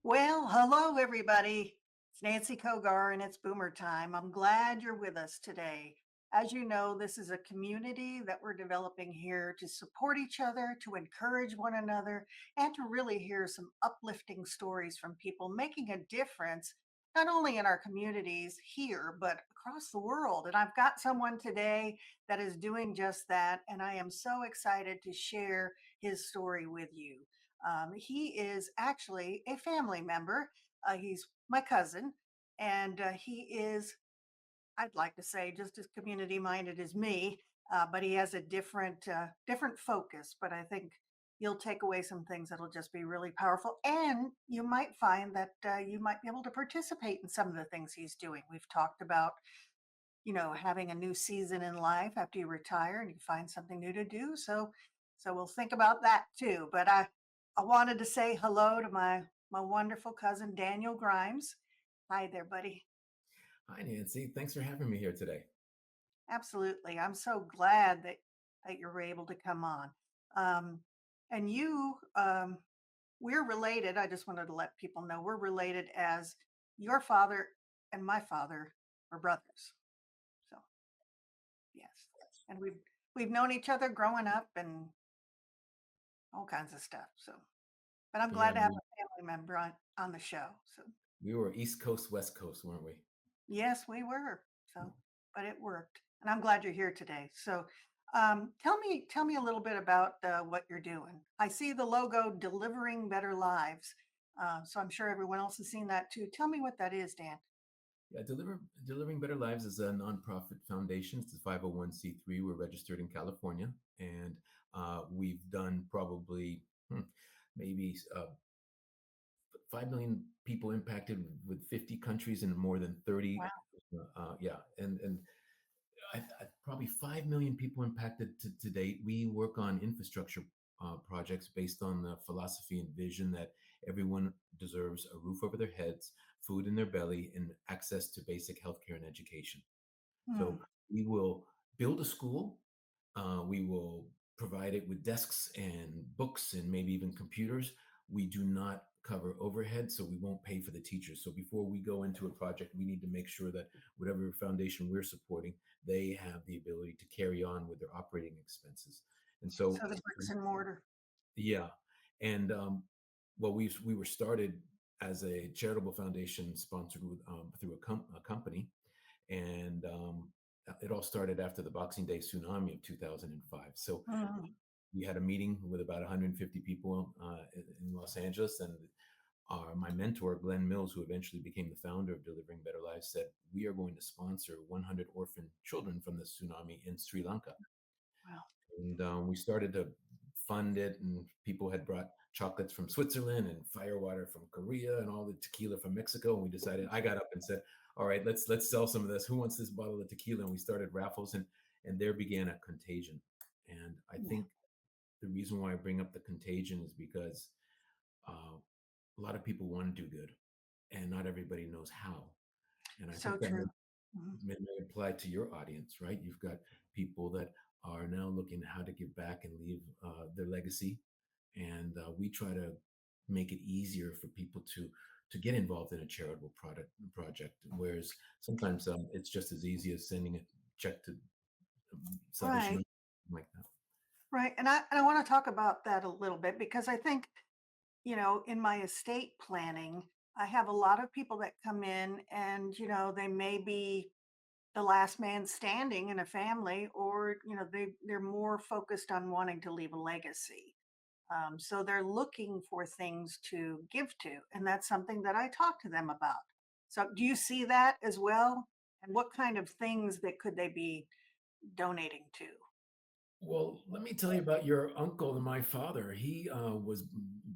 Well, hello, everybody. It's Nancy Cogar and it's boomer time. I'm glad you're with us today. As you know, this is a community that we're developing here to support each other, to encourage one another, and to really hear some uplifting stories from people making a difference, not only in our communities here, but across the world. And I've got someone today that is doing just that. And I am so excited to share his story with you. He is actually a family member. He's my cousin, and he is, I'd like to say, just as community minded as me, but he has a different focus. But I think you'll take away some things that'll just be really powerful, and you might find that you might be able to participate in some of the things he's doing. We've talked about, having a new season in life after you retire and you find something new to do. So we'll think about that too. But I wanted to say hello to my wonderful cousin Daniel Grimes. Hi there, buddy. Hi, Nancy. Thanks for having me here today. Absolutely. I'm so glad that you were able to come on. Um, and we're related. I just wanted to let people know we're related as your father and my father are brothers. So yes, and we've known each other growing up and all kinds of stuff. So, but I'm Yeah, glad to have a family member on the show. So, we were East Coast, West Coast, weren't we? yes, we were. So, but it worked, and I'm glad you're here today. So, tell me a little bit about what you're doing. I see the logo, delivering better lives. So I'm sure everyone else has seen that too. Tell me what that is, Dan. Yeah, Delivering Better Lives is a nonprofit foundation. It's a 501(c)(3). We're registered in California, and we've done probably maybe 5 million people impacted with 50 countries in more than 30. Wow. Yeah, and probably 5 million people impacted to date. We work on infrastructure projects based on the philosophy and vision that everyone deserves a roof over their heads, food in their belly, and access to basic healthcare and education. Hmm. So we will build a school. We will provide it with desks and books and maybe even computers. We do not cover overhead, so we won't pay for the teachers. So before we go into a project, we need to make sure that whatever foundation we're supporting, they have the ability to carry on with their operating expenses. And so, So the bricks and mortar. yeah, and well, we were started as a charitable foundation sponsored through a company, and it all started after the Boxing Day tsunami of 2005. So Hmm. we had a meeting with about 150 people in Los Angeles, and my mentor, Glenn Mills, who eventually became the founder of Delivering Better Lives, said, "We are going to sponsor 100 orphan children from the tsunami in Sri Lanka." Wow. And we started to fund it, and people had brought chocolates from Switzerland and firewater from Korea and all the tequila from Mexico. And we decided, I got up and said, "All right, let's sell some of this. Who wants this bottle of tequila?" And we started raffles, and there began a contagion. And I Yeah. think the reason why I bring up the contagion is because uh, a lot of people want to do good, and not everybody knows how. And I So think that true. Mhm. may apply to your audience, right? You've got people that are now looking at how to give back and leave their legacy, and we try to make it easier for people to get involved in a charitable project. Whereas sometimes it's just as easy as sending a check to Salvation Right. Army, like that. Right. And I want to talk about that a little bit because I think, in my estate planning, I have a lot of people that come in and, they may be the last man standing in a family, or, they're more focused on wanting to leave a legacy. So they're looking for things to give to. And that's something that I talk to them about. So do you see that as well? And what kind of things that could they be donating to? Well, let me tell you about your uncle and my father. He was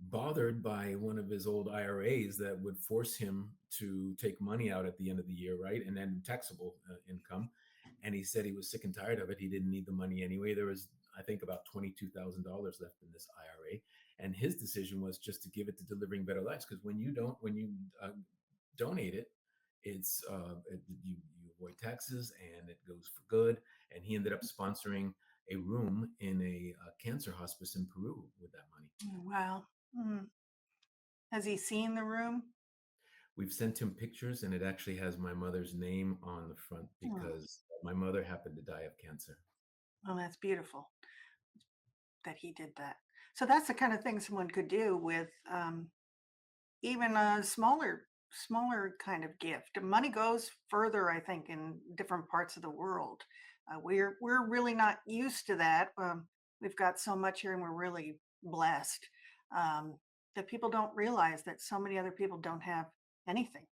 bothered by one of his old IRAs that would force him to take money out at the end of the year, right? And then taxable income. And he said he was sick and tired of it. He didn't need the money anyway. There was, I think, about $22,000 left in this IRA. And his decision was just to give it to Delivering Better Lives. Because when you donate it, you avoid taxes and it goes for good. And he ended up sponsoring a room in a cancer hospice in Peru with that money. Wow. Mm. Has he seen the room? We've sent him pictures, and it actually has my mother's name on the front Oh, because my mother happened to die of cancer. well, that's beautiful that he did that. So that's the kind of thing someone could do with even a smaller kind of gift. Money goes further, I think, in different parts of the world. We're really not used to that. We've got so much here, and we're really blessed um, that people don't realize that so many other people don't have anything.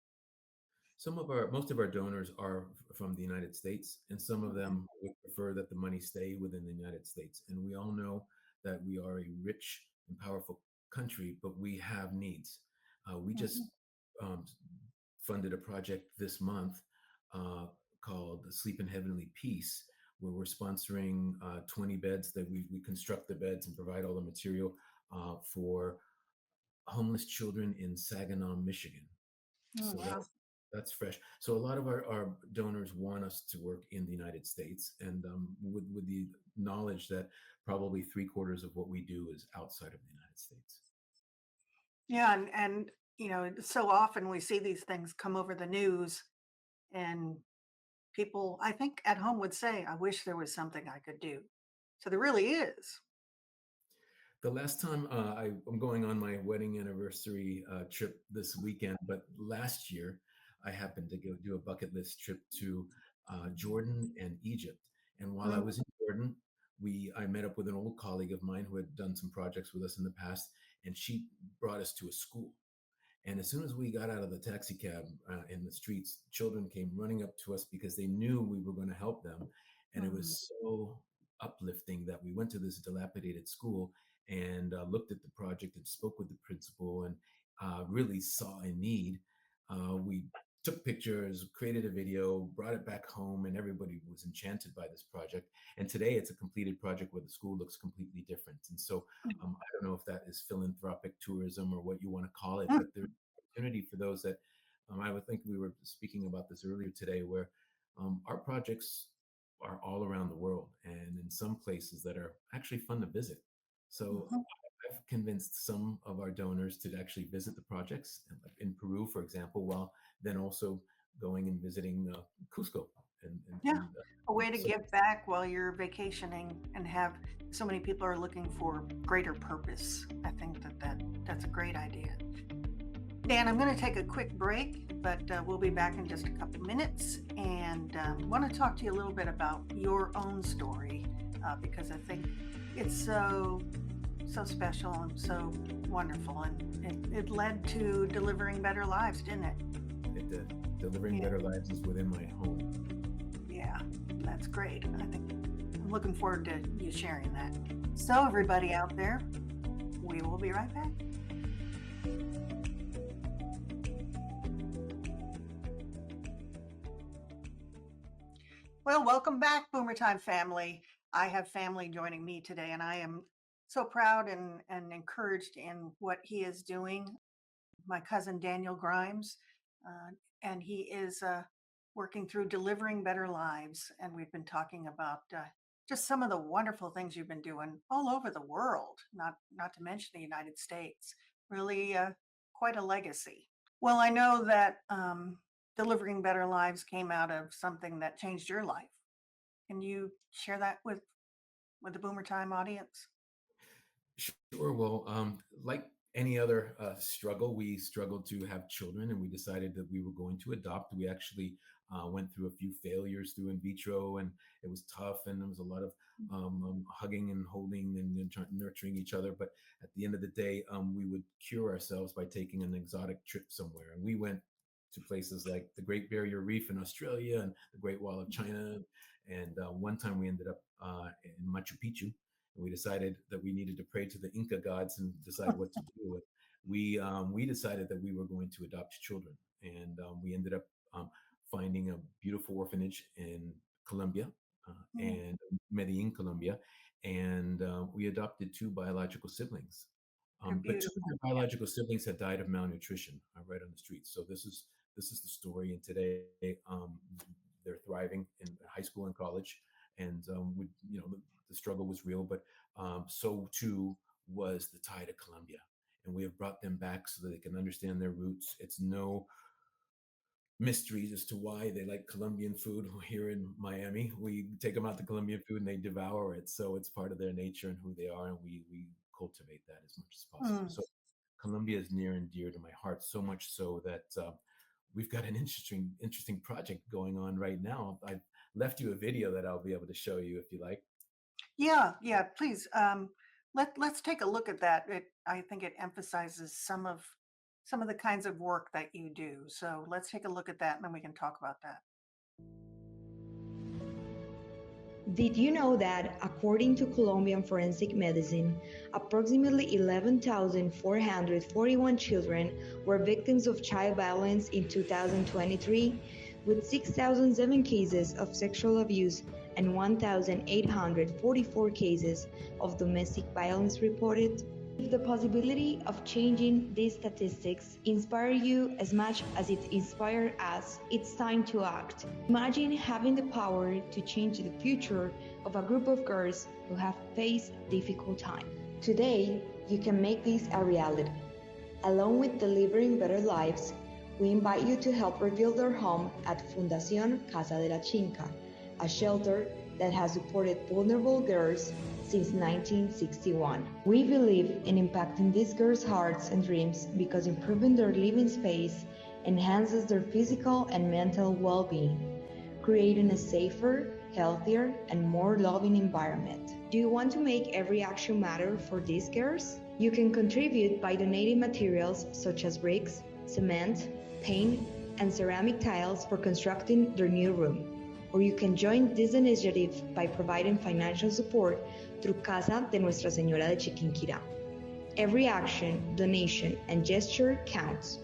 Most of our donors are from the United States, and some of Mhm, them would prefer that the money stay within the United States. And we all know that we are a rich and powerful country, but we have needs. We mhm, just um, funded a project this month uh, called Sleep in Heavenly Peace, where we're sponsoring 20 beds that we construct the beds and provide all the material for homeless children in Saginaw, Michigan. oh, So wow. that's fresh. So a lot of our donors want us to work in the United States, and with the knowledge that probably three-quarters of what we do is outside of the United States. Yeah, and so often we see these things come over the news, and people, I think, at home would say, "I wish there was something I could do." So there really is. The last time I'm going on my wedding anniversary trip this weekend, but last year I happened to go do a bucket list trip to Jordan and Egypt. And while I Mm, was in Jordan, I met up with an old colleague of mine who had done some projects with us in the past, and she brought us to a school. And as soon as we got out of the taxi cab in the streets, children came running up to us because they knew we were going to help them. And it mm, was so uplifting that we went to this dilapidated school and looked at the project and spoke with the principal and really saw a need. We took pictures, created a video, brought it back home, and everybody was enchanted by this project. And today it's a completed project where the school looks completely different. And so I don't know if that is philanthropic tourism or what you want to call it, mm, but there's opportunity for those that I would think we were speaking about this earlier today, where our projects are all around the world and in some places that are actually fun to visit. So mhm. I've convinced some of our donors to actually visit the projects like in Peru, for example, while then also going and visiting Cusco Yeah, a way to so give back while you're vacationing and have so many people are looking for greater purpose. I think that's a great idea. Dan, I'm going to take a quick break, but we'll be back in just a couple minutes and want to talk to you a little bit about your own story because I think it's so special and so wonderful, and it led to delivering better lives, didn't it? delivering Yeah, better lives is within my home. yeah, that's great. I think I'm looking forward to you sharing that. So, everybody out there, we will be right back. Well, welcome back, Boomer Time family. I have family joining me today, and I am so proud and encouraged in what he is doing. My cousin Daniel Grimes, uh, and he is working through delivering better lives. And we've been talking about just some of the wonderful things you've been doing all over the world, not to mention the United States. Really, quite a legacy. Well, I know that delivering better lives came out of something that changed your life. Can you share that with the Boomer Time audience? Sure. Well, like any other struggle, we struggled to have children, and we decided that we were going to adopt. We actually went through a few failures through in vitro, and it was tough, and there was a lot of hugging and holding and nurturing each other. But at the end of the day, we would cure ourselves by taking an exotic trip somewhere, and we went to places like the Great Barrier Reef in Australia and the Great Wall of China. And one time we ended up in Machu Picchu, and we decided that we needed to pray to the Inca gods and decide what to do with. We decided that we were going to adopt children, and we ended up finding a beautiful orphanage in Colombia Mm, and Medellin, Colombia, and we adopted two biological siblings. they're But two of beautiful. their biological siblings had died of malnutrition right on the streets. So this is the story. And today they're thriving in high school and college. And the struggle was real, but so too was the tide of Colombia. and we have brought them back so that they can understand their roots. It's no mysteries as to why they like Colombian food here in Miami. We take them out to Colombian food and they devour it. So it's part of their nature and who they are, and we cultivate that as much as possible. Mm. So Colombia is near and dear to my heart, so much so that we've got an interesting project going on right now. I've left you a video that I'll be able to show you if you like. Yeah, yeah, please. Let's take a look at that. I think it emphasizes some of the kinds of work that you do. So let's take a look at that and then we can talk about that. Did you know that, according to Colombian forensic medicine, approximately 11,441 children were victims of child violence in 2023, with 6,007 cases of sexual abuse and 1,844 cases of domestic violence reported? If the possibility of changing these statistics inspire you as much as it inspired us, it's time to act. Imagine having the power to change the future of a group of girls who have faced difficult times. Today, you can make this a reality. Along with delivering better lives, we invite you to help rebuild our home at Fundación Casa de la Chinca, a shelter that has supported vulnerable girls since 1961. We believe in impacting these girls' hearts and dreams because improving their living space enhances their physical and mental well-being, creating a safer, healthier, and more loving environment. Do you want to make every action matter for these girls? You can contribute by donating materials such as bricks, cement, paint, and ceramic tiles for constructing their new room. Or you can join this initiative by providing financial support through Casa de Nuestra Señora de Chiquinquirá. Every action, donation, and gesture counts.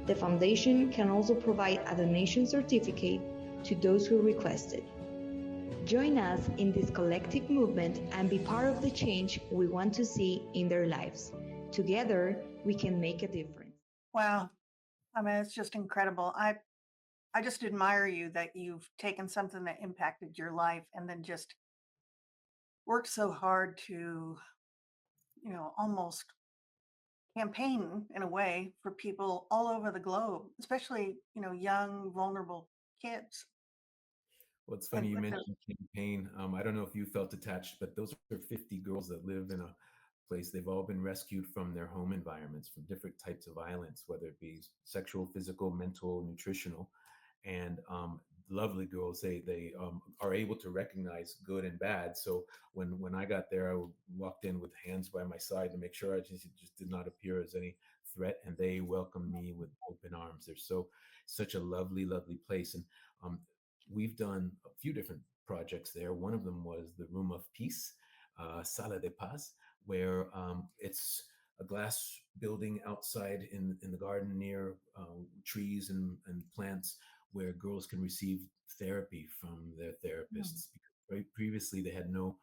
The foundation can also provide a donation certificate to those who request it. Join us in this collective movement and be part of the change we want to see in their lives. Together, we can make a difference. Wow. I mean, it's just incredible. I just admire you that you've taken something that impacted your life and then just worked so hard to, almost campaign in a way for people all over the globe, especially, young, vulnerable kids. Well, it's funny And you with the mentioned campaign. I don't know if you felt attached, but those are 50 girls that live in a place. They've all been rescued from their home environments, from different types of violence, whether it be sexual, physical, mental, nutritional, and lovely girls. They are able to recognize good and bad. So when I got there, I walked in with hands by my side to make sure I just did not appear as any threat, and they welcomed me with open arms. They're such a lovely place, and um, we've done a few different projects there. One of them was the Room of Peace, Sala de Paz, where it's a glass building outside in the garden near trees and plants where girls can receive therapy from their Mm. therapists. Because previously they had no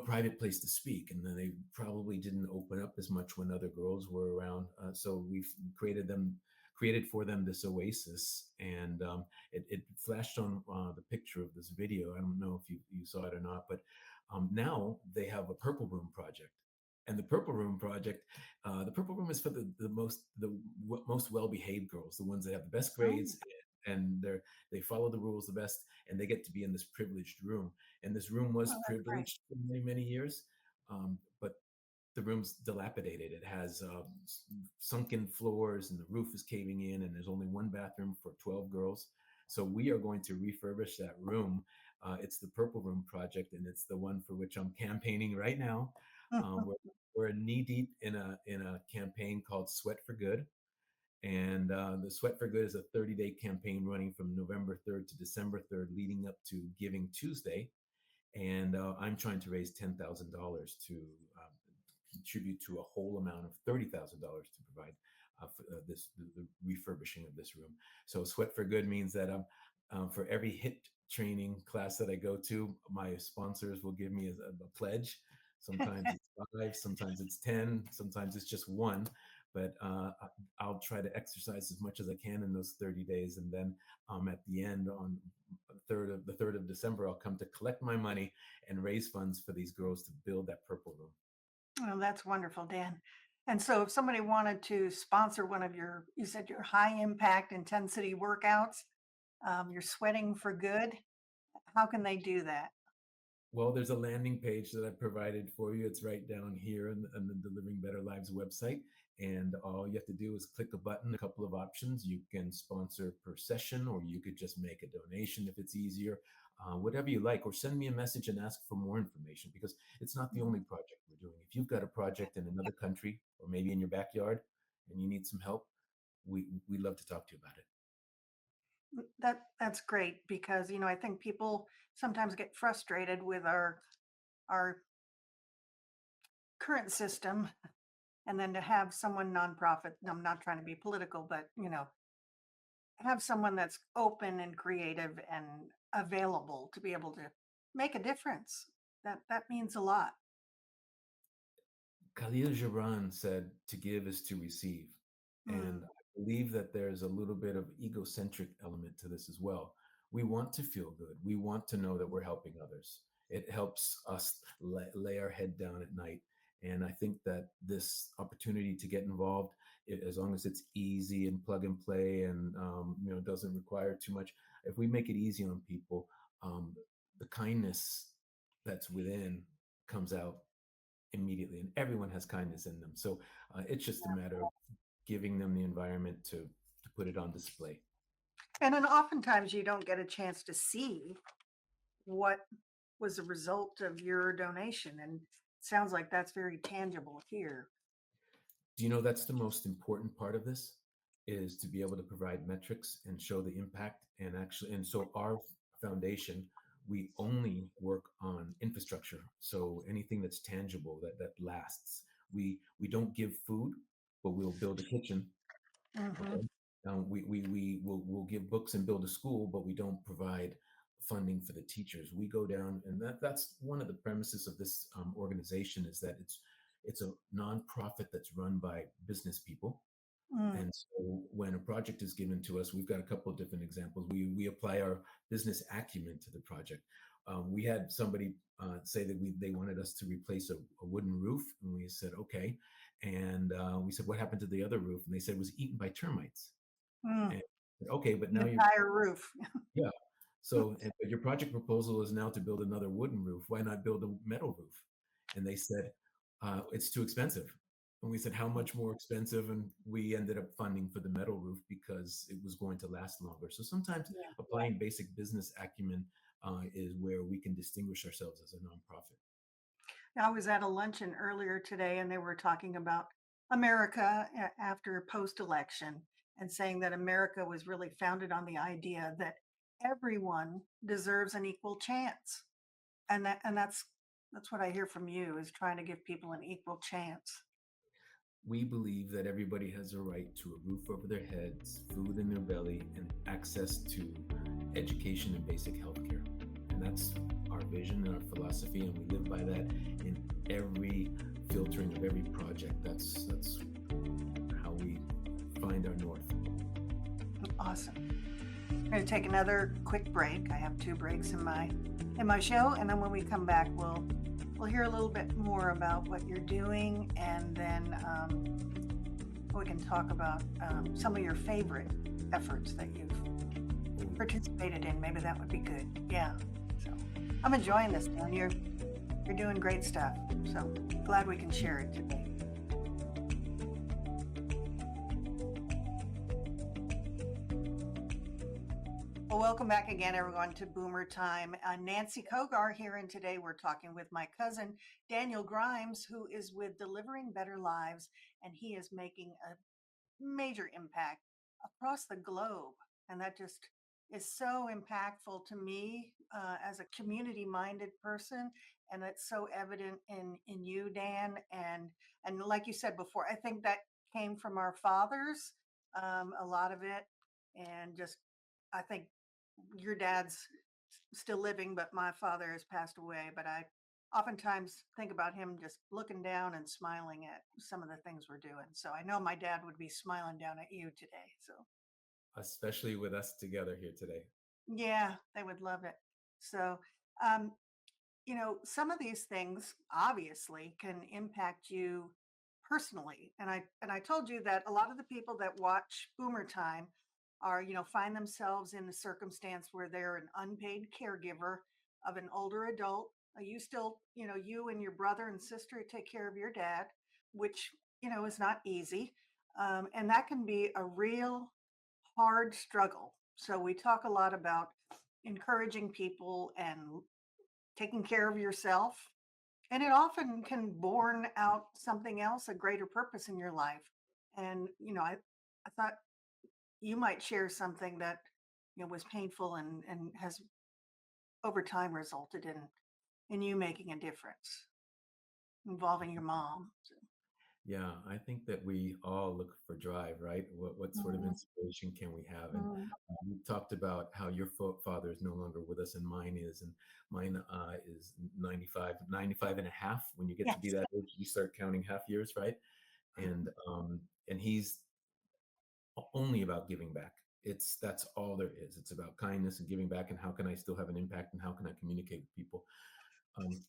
private place to speak, and then they probably didn't open up as much when other girls were around. So we've created for them this oasis, and it flashed on the picture of this video. I don't know if you saw it or not, but now they have a Purple Room project. And the Purple Room is for the most well-behaved girls, the ones that have the best Oh, grades, and they follow the rules the best, and they get to be in this privileged room. And this room was oh, that's great. privileged for many years, but the room's dilapidated. It has sunken floors, and the roof is caving in, and there's only one bathroom for 12 girls. So we are going to refurbish that room. It's the Purple Room project, and it's the one for which I'm campaigning right now. Um, we're, we're knee deep in a campaign called Sweat for Good, and the Sweat for Good is a 30-day campaign running from November 3rd to December 3rd, leading up to Giving Tuesday. And I'm trying to raise $10,000 to contribute to a whole amount of $30,000 to provide for the refurbishing of this room. So Sweat for Good means that for every HIT training class that I go to, my sponsors will give me a pledge. Sometimes it's 5, sometimes it's 10, sometimes it's just 1. But I'll try to exercise as much as I can in those 30 days, and then at the end, on the 3rd of December, I'll come to collect my money and raise funds for these girls to build that Purple Room. Oh, that's wonderful, Dan. And so if somebody wanted to sponsor one of your, you said your high impact intensity workouts, you're sweating for good, how can they do that? Well, there's a landing page that I've provided for you. It's right down here on the Delivering Better Lives website. And all you have to do is click a button, a couple of options. You can sponsor per session, or you could just make a donation if it's easier, whatever you like, or send me a message and ask for more information, because it's not the only Mhm. project we're doing. If you've got a project in another country or maybe in your backyard and you need some help, we'd love to talk to you about it. That's great because I think people sometimes get frustrated with our current system, and then to have someone nonprofit. I'm not trying to be political, but have someone that's open and creative and available to be able to make a difference. That means a lot. Khalil Gibran said, "To give is to receive." And Mm, I believe that there's a little bit of egocentric element to this as well. We want to feel good. We want to know that we're helping others. It helps us lay our head down at night. And I think that this opportunity to get involved, as long as it's easy and plug and play, and doesn't require too much. If we make it easy on people, um, the kindness that's within comes out immediately, and everyone has kindness in them. So it's just a matter of giving them the environment to put it on display. and then oftentimes you don't get a chance to see what was the result of your donation, and it sounds like that's very tangible here. Do you know that's the most important part of this, is to be able to provide metrics and show the impact? And actually, and so our foundation, we only work on infrastructure, so anything that's tangible, that lasts. We don't give food, but we'll build a kitchen. Hmm. Okay. We'll give books and build a school, but we don't provide funding for the teachers. We go down, and that's one of the premises of this organization, is that it's a nonprofit that's run by business people. Mm, And so when a project is given to us, we've got a couple of different examples. We apply our business acumen to the project. We had somebody say that they wanted us to replace a wooden roof, and we said okay. And we said, what happened to the other roof? And they said it was eaten by termites. mm, And okay, but the now you, entire roof. yeah. So but your project proposal is now to build another wooden roof. Why not build a metal roof? And they said, it's too expensive. And we said, how much more expensive? And we ended up funding for the metal roof because it was going to last longer. So sometimes Yeah. applying basic business acumen is where we can distinguish ourselves as a nonprofit. I was at a luncheon earlier today and they were talking about America after post election, and saying that America was really founded on the idea that everyone deserves an equal chance. And that's what I hear from you, is trying to give people an equal chance. We believe that everybody has a right to a roof over their heads, food in their belly, and access to education and basic health care. And that's our vision and our philosophy, and we live by that in every filtering of every project. That's how we find our north. Awesome. I'm going to take another quick break. I have two breaks in my show, and then when we come back, we'll hear a little bit more about what you're doing, and then we can talk about some of your favorite efforts that you've participated in. Maybe that would be good. Yeah. So I'm enjoying this, Dan. You're doing great stuff. So glad we can share it today. Well, welcome back again, everyone, to Boomer Time. Nancy Cogar here, and today we're talking with my cousin, Daniel Grimes, who is with Delivering Better Lives, and he is making a major impact across the globe. And that just is so impactful to me as a community minded person. And it's so evident in you, Dan. And like you said before, I think that came from our fathers, a lot of it. And just, I think your dad's still living, but my father has passed away. But I oftentimes think about him just looking down and smiling at some of the things we're doing. So I know my dad would be smiling down at you today. So Especially with us together here today. yeah, they would love it. So, um, some of these things obviously can impact you personally. And I told you that a lot of the people that watch Boomer Time are, find themselves in a circumstance where they're an unpaid caregiver of an older adult. You still, you and your brother and sister take care of your dad, which, is not easy. And that can be a real hard struggle. So we talk a lot about encouraging people and taking care of yourself. And it often can born out something else, a greater purpose in your life. And, I thought you might share something that, was painful and has over time resulted in you making a difference involving your mom. Yeah, I think that we all look for drive, right? What sort of Mm, inspiration can we have? And mm. you talked about how your father is no longer with us and mine is, and mine is 95 and a half. When you get to be Yes. that age, you start counting half years, right? And he's only about giving back. That's all there is. It's about kindness and giving back, and how can I still have an impact, and how can I communicate with people?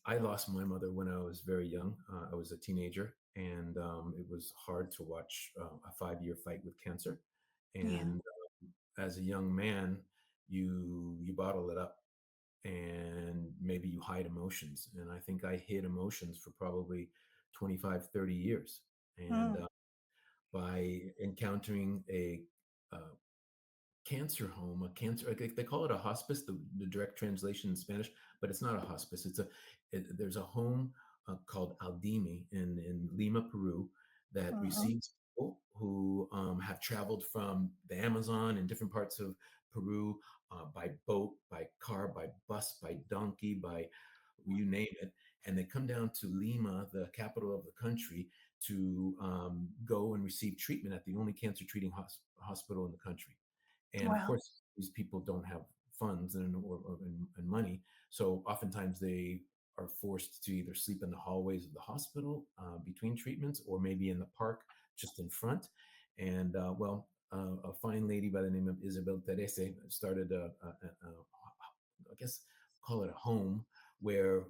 I lost my mother when I was very young. I was a teenager, and it was hard to watch a 5-year fight with cancer. Yeah. And as a young man, you bottle it up, and maybe you hide emotions. And I think I hid emotions for probably 25, 30 years. And Mm, by encountering a uh, cancer home, a cancer, like they call it a hospice, the direct translation in Spanish, but it's not a hospice. There's a home called Aldimi in Lima, Peru, that mhm. receives people who have traveled from the Amazon and different parts of Peru by boat, by car, by bus, by donkey, by you name it. And they come down to Lima, the capital of the country, to go and receive treatment at the only cancer treating hospital in the country. And of Wow. course, these people don't have funds and money. So oftentimes they are forced to either sleep in the hallways of the hospital between treatments, or maybe in the park just in front. And a fine lady by the name of Isabel Terese started I guess, call it a home where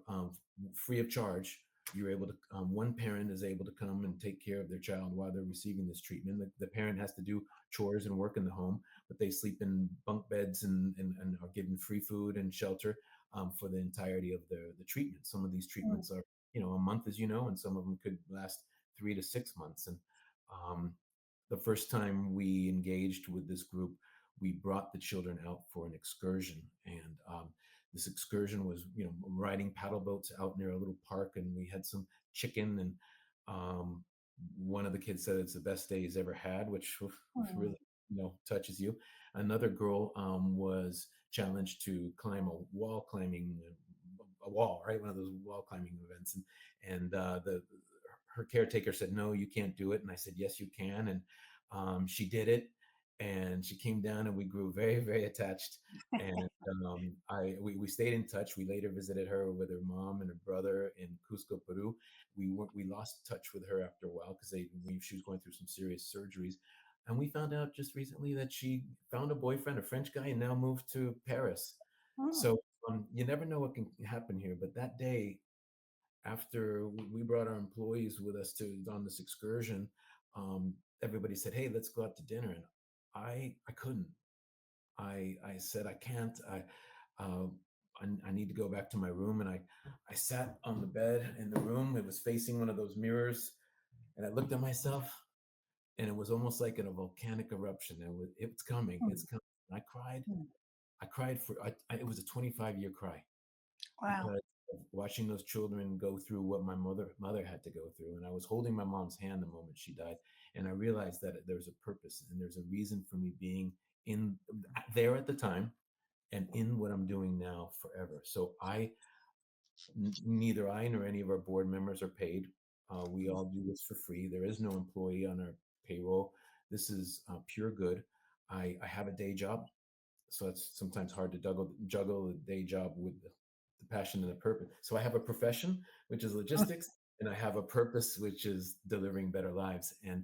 free of charge, you're able to, one parent is able to come and take care of their child while they're receiving this treatment. The parent has to do chores and work in the home, but they sleep in bunk beds and are given free food and shelter for the entirety of the treatment. Some of these Mm, treatments are, a month, as you know, and some of them could last 3 to 6 months. And um, the first time we engaged with this group, we brought the children out for an excursion. And this excursion was, riding paddle boats out near a little park, and we had some chicken. And um, one of the kids said it's the best day he's ever had, which mm, really, touches you. Another girl was challenged to climb a wall, right? One of those wall climbing events. And the her caretaker said, "No, you can't do it." And I said, "Yes, you can." And she did it, and she came down, and we grew very, very attached. And we stayed in touch. We later visited her with her mom and her brother in Cusco, Peru. We lost touch with her after a while because she was going through some serious surgeries. And we found out just recently that she found a boyfriend, a French guy, and now moved to Paris. mm, So you never know what can happen here. But that day, after we brought our employees with us to on this excursion, everybody said, "Hey, let's go out to dinner." And I couldn't. I said I can't. Uh, I need to go back to my room. And I sat on the bed in the room. It was facing one of those mirrors, and I looked at myself, and it was almost like in a volcanic eruption. It's coming. mm, It's coming. And I cried. mm. I cried it was a 25-year cry, Wow. because of watching those children go through what my mother had to go through. And I was holding my mom's hand the moment she died, and I realized that there's a purpose and there's a reason for me being in there at the time, and in what I'm doing now forever. So neither I nor any of our board members are paid. We all do this for free. There is no employee on our payroll. This is pure good. I have a day job, so it's sometimes hard to juggle the day job with the passion and the purpose. So I have a profession, which is logistics, and I have a purpose, which is delivering better lives. And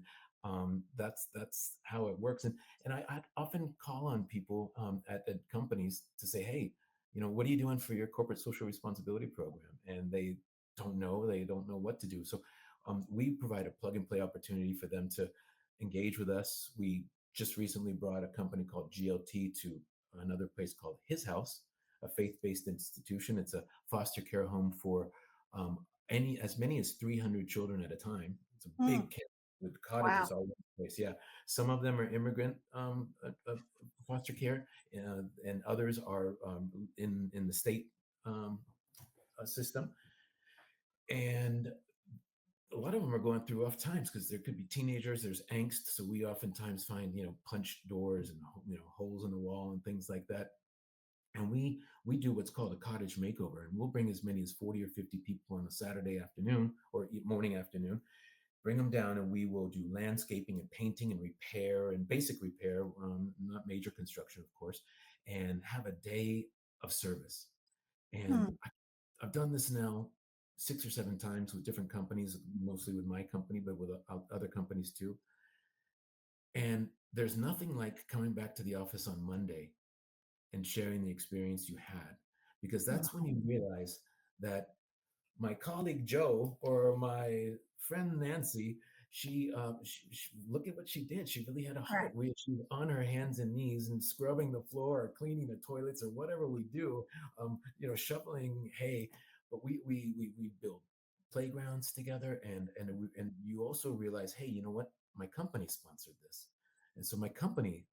that's how it works. And I often call on people at companies to say, "Hey, what are you doing for your corporate social responsibility program?" And they don't know what to do. So We provide a plug and play opportunity for them to engage with us. We just recently brought a company called GLT to another place called His House, a faith-based institution. It's a foster care home for um, as many as 300 children at a time. It's a Mm, big camp with wow. cottages all over the place. Yeah, some of them are immigrant foster care, and others are in the state um, system. And a lot of them are going through rough times because there could be teenagers. There's angst, so we oftentimes find punched doors and holes in the wall and things like that. And we do what's called a cottage makeover, and we'll bring as many as 40 or 50 people on a Saturday afternoon or morning afternoon, bring them down, and we will do landscaping and painting and repair and basic repair, not major construction, of course, and have a day of service. And Mm, I've done this now 6 or 7 times with different companies, mostly with my company, but with other companies too. And there's nothing like coming back to the office on Monday and sharing the experience you had, because mm, that's when you realize that my colleague Joe or my friend Nancy, she look at what she did. She really had a right. heart. She was on her hands and knees and scrubbing the floor or cleaning the toilets or whatever we do, shoveling hay. But we build playgrounds together, and you also realize, hey, you know what? My company sponsored this, and so my company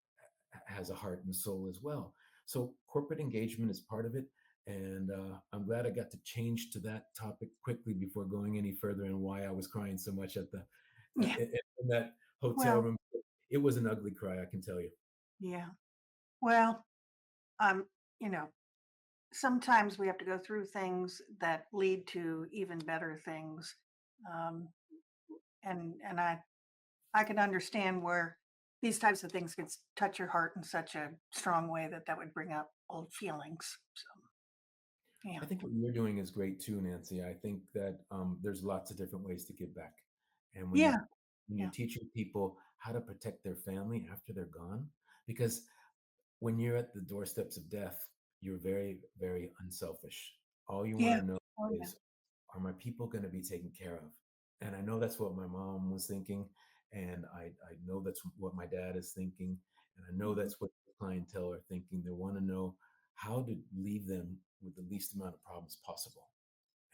has a heart and soul as well. So corporate engagement is part of it. And I'm glad I got to change to that topic quickly before going any further, and why I was crying so much at the Yeah. in that hotel Well, room. It was an ugly cry, I can tell you. yeah. Well, um, you know, sometimes we have to go through things that lead to even better things. Um, and I can understand where these types of things can touch your heart in such a strong way that that would bring up old feelings. So, yeah. I think what you're doing is great too, Nancy. I think that there's lots of different ways to give back, and Yeah. when you're Yeah. teaching people how to protect their family after they're gone, because when you're at the doorsteps of death, you're very, very unselfish. All you want Yeah. to know Oh, yeah. is, are my people going to be taken care of? And I know that's what my mom was thinking. And I know that's what my dad is thinking. And I know Mhm. that's what the clientele are thinking. They want to know how to leave them with the least amount of problems possible.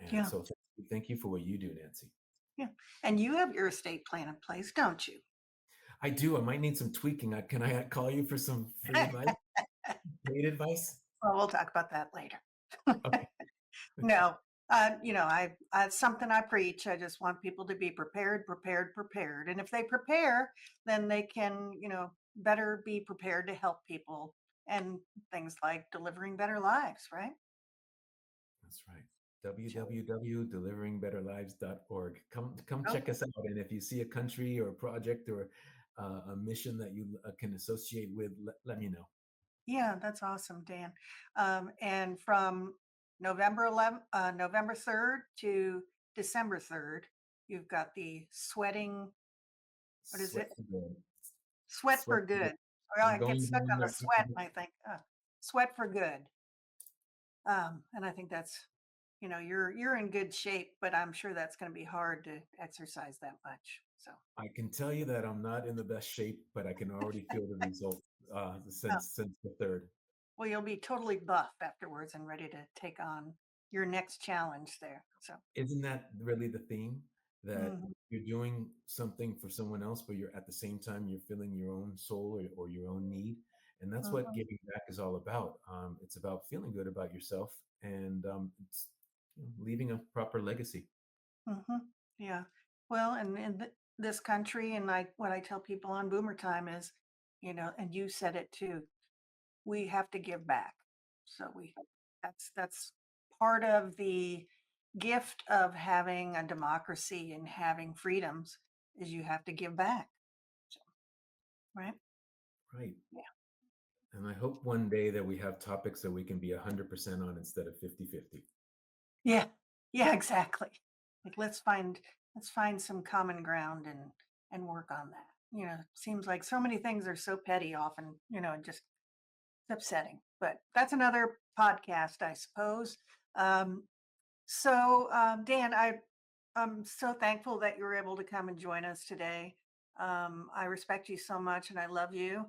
And Yeah. so thank you for what you do, Nancy. Yeah. And you have your estate plan in place, don't you? I do. I might need some tweaking. Can I call you for some free advice, paid advice? Well, we'll talk about that later. Okay. No, it's something I preach. I just want people to be prepared, prepared, prepared. And if they prepare, then they can, better be prepared to help people and things like delivering better lives, right? That's right. So, www.deliveringbetterlives.org. Come check okay. us out. And if you see a country or a project or a mission that you can associate with, let me know. Yeah, that's awesome, Dan. And from November 3rd to December 3rd, you've got the what is Sweat it? for good. Sweat Sweat for for good. good. Well, I'm I get going stuck down on the there. sweat, and I think, sweat for good. And I think that's, you're in good shape, but I'm sure that's going to be hard to exercise that much. So, I can tell you that I'm not in the best shape, but I can already feel the result oh, since the third. well, you'll be totally buff afterwards and ready to take on your next challenge there. So, Isn't that really the theme? That mhm, you're doing something for someone else, but you're at the same time you're filling your own soul or your own need, and that's what mhm, giving back is all about. It's about feeling good about yourself, and it's leaving a proper legacy. mhm. Yeah. Well, and in this country, and what I tell people on Boomer Time is, and you said it too, we have to give back. So that's part of the gift of having a democracy and having freedoms is you have to give back. So, right? Right. Yeah. And I hope one day that we have topics that we can be 100% on instead of 50-50. Yeah. Yeah, exactly. Like let's find some common ground and work on that. Seems like so many things are so petty often, just it's upsetting. But that's another podcast, I suppose. Um, so, Dan, I'm so thankful that you were able to come and join us today. I respect you so much, and I love you,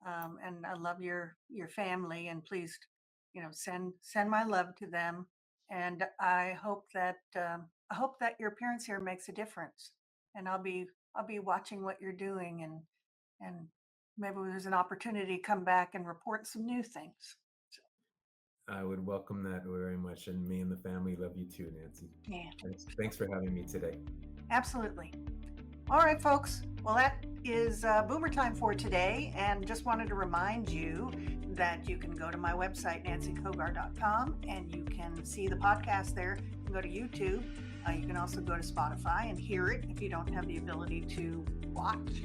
and I love your family. And please, send my love to them. And I hope that your appearance here makes a difference. And I'll be watching what you're doing, and maybe there's an opportunity to come back and report some new things. I would welcome that very much. And me and the family love you too, Nancy. Yeah, Thanks for having me today. absolutely. All right, folks. Well, that is boomer time for today. And just wanted to remind you that you can go to my website, nancycogar.com, and you can see the podcast there. You can go to YouTube. You can also go to Spotify and hear it if you don't have the ability to watch.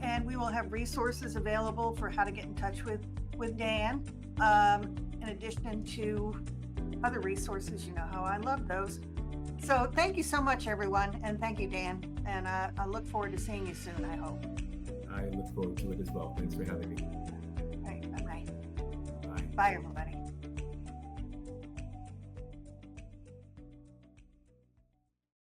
And we will have resources available for how to get in touch with Dan, in addition to other resources. You know how I love those. So thank you so much, everyone. And thank you, Dan. And I look forward to seeing you soon, I hope. I look forward to it as well. Thanks for having me. All right, bye-bye. Bye. Bye, everybody.